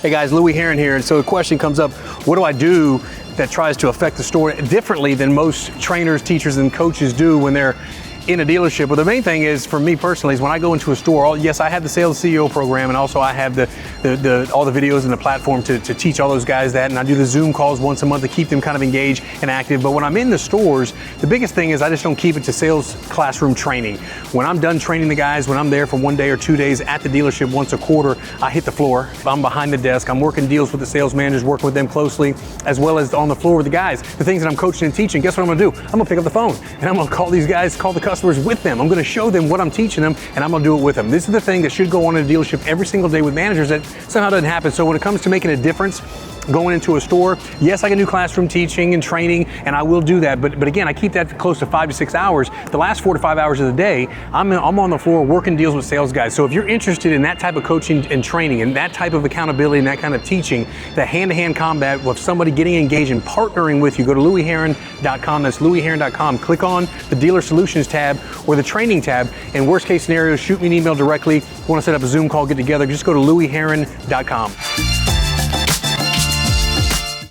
Hey guys, Louie Herron here, and so the question comes up, what do I do that tries to affect the store differently than most trainers, teachers, and coaches do when they're in a dealership? Well, the main thing is, for me personally, is when I go into a store, yes, I have the Sales CEO program, and also I have all the videos and the platform to teach all those guys that, and I do the Zoom calls once a month to keep them kind of engaged and active. But when I'm in the stores, the biggest thing is I just don't keep it to sales classroom training. When I'm done training the guys, when I'm there for 1 day or 2 days at the dealership once a quarter, I hit the floor. I'm behind the desk. I'm working deals with the sales managers, working with them closely, as well as on the floor with the guys. The things that I'm coaching and teaching, guess what I'm gonna do? I'm gonna pick up the phone and I'm gonna call these guys, call the customers with them. I'm gonna show them what I'm teaching them, and I'm gonna do it with them. This is the thing that should go on in a dealership every single day with managers that somehow doesn't happen. So when it comes to making a difference, going into a store, yes, I can do classroom teaching and training, and I will do that, but again, I keep that close to 5 to 6 hours. The last 4 to 5 hours of the day, I'm on the floor working deals with sales guys. So if you're interested in that type of coaching and training and that type of accountability and that kind of teaching, the hand-to-hand combat with somebody getting engaged and partnering with you, go to louieherron.com. That's louieherron.com. Click on the Dealer Solutions tab or the Training tab, and worst case scenario, shoot me an email directly. If you want to set up a Zoom call, get together, just go to louieherron.com.